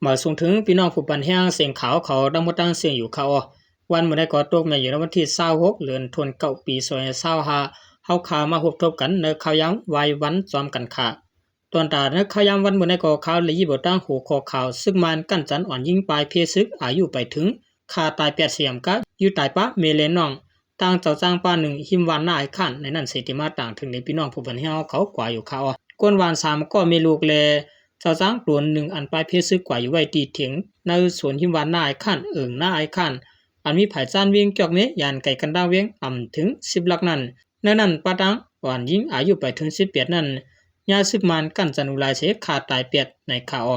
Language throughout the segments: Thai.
มาส่งถึงพี่น้องผู้ปันแห้งเสียงขาวเขาดังมดดังเสียงอยู่เขาวันเมื่อได้ก่อตกมาอยู่ในวันที่26เดือนธันวาคมปี2025เฮาข่าวมาพบทบกันในข่าวย้ำวายวันจอมกันค่ะตอนตาในข่าวย้ำวันเมื่อได้ก่อข่าวเลยยี่บ่ตั้งหัวข้อข่าวซึกมันกั้นจันอ่อนยิงปลายเพซึกอายุไปถึงคาตาย8เสียมกะอยู่ตายปะเมเลนองตั้งเจ้าจ้างป้า1หิมวันหน้าไอ้ขันในนั้นเสติมาต่างถึงในพี่น้องผู้ปันแห้งเขากว่าอยู่เขาก้นวาน3ก็มีลูกแลเจ้าจ้างตัวหนึ่งอันปลายเพซึกกว่าอยู่ไว้ตีเถียงในสวนหิมวันหน้าไอ้ขันหน้าไอ้ขันอันมีไผ่จานเวียงจอกเมยานไก่กันดาวเวียงถึง10 ลักนั้นในนั้นป้าตังอ่อนยิงอายุไปถึง18นั้นยาซึกมันกั้นจันอุลายเสขาตาย8ในข่าว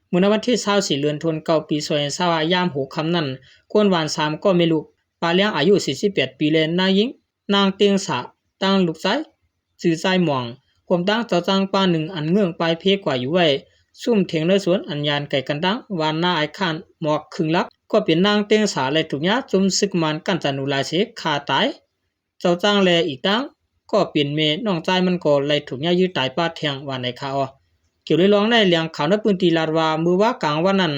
เมื่อวันที่24เดือนธันวาคมปี2025ยาม6ค่ำนั้นก้นวาน3ก็มีลูกปาเลี้ยงอายุ48ปีเลยนางยิงนางเตียงสะตั้งลูกชายชื่อใจหม่องความตั้งเจ้าจ้างป้า1อันเงื่องปลายเพกว่าอยู่ไว้ซุ่มเถียงในสวนอันยานไก่กันดังวานหน้าไอ้ข้านหมอกครึ่งลักก็เป็นนางเตียงสาและทุกยาจุมซึกมันกันจันอุลายเสขาตายเจ้าจ้างแลอีกตั้งก็เปลี่ยนเมน้องใจมันก็เลยถูกยายืดตายป้าเถียงว่าในข่าวเกี่ยวเลยร้องในเลียงข่าวในปืนตีลาดว่ามือว่ากลางวันนั้น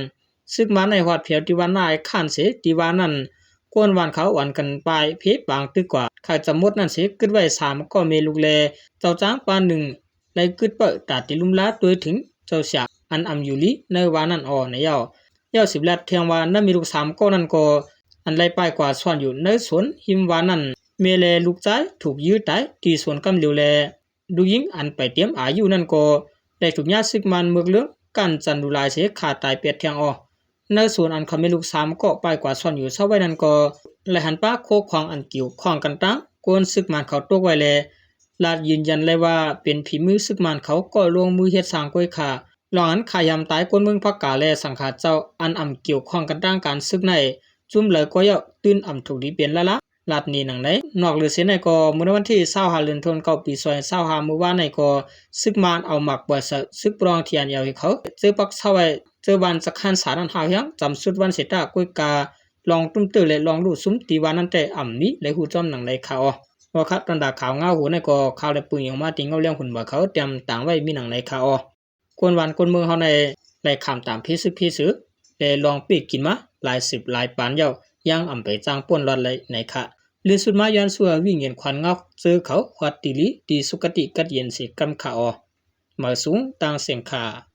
ซึกมันในหอดเพียวที่วันหน้าไอ้ข้านเสที่ว่านั้นกวนวันเขาอ่อนกันไปเพบางตึกกว่าใครจะมดนั่นเสกึดไว้3ก็เมลูกแลเจ้าจ้างป้า1เลยกึดเปิดตาติลุมลาตัวถึงเจ้าเสียอันอยู่ลีในวานั้นในเย้า10ลัดเทียงว่านั้นมีลูก3ก็นั่นก็อันไล่ไปกว่าซ่อนอยู่ในสวนหิมวานั้นเมเลลูกใจถูกยื้อตายที่สวนกำเหลียวแลดูยิงอันไปเตรียมอายุนั่นก็ได้ถูกญาติซึกมันเมืองเลืองกันจันดุลายเสขาตายเป็ดเทียงในส่วนอันเขาไม่ลูก3ก็ไปกว่าซ่อนอยู่เศร้าไว้นั่นก็และหันป้าโคควางอันเกี่ยวข้องกันตั้งกวนซึกมันเขาตกไว้แลลาดยืนยันเลยว่าเป็นฝีมือซึกมันเขาก็ลงมือเฮ็ดสร้างก้อยขาหลังนั้นขายำตายกวนเมืองพักกาและสังขารเจ้าอันเกี่ยวข้องกันตั้งการซึกในจุ่มเลยก็ย่อตื่นถูกดีเป็นละลาดนี้หนังไหนนอกหรือเสียในก็เมื่อวันที่25เดือนธันวาคมปี2025เมื่อวานในก็ซึกมันเอาหมักบ่ซึกปรองเทียนยาวให้เขาเจอปักเศร้าไว้เจอวันสักขันสารันหายังจำสุดวันเสตาก้อยกาลองตุ้มตื้อและลองดูซุ้มตีวันนั้นแต่นี้เลยหูจอมหนังในข่าวว่าครับตันดาข่าวเงาหูในก็ข่าวและปืนออกมาติงเอาเลี้ยงหุ่นบ่เขาเตรียมต่างไว้มีหนังในข่าวกวนวันกวนเมืองเขาในไล่คำตามพิซึกและลองปีกกินมาหลาย10หลายปานเย้ายังไปจ้างป่นรอดเลยในค่ะเลือสุดมาย้อนสัววิ่งเงินควันงอกเจอเขาวัดติลีดีสุกติกัดเย็นสิกำข่าวมาสูงต่างเสียงค่ะ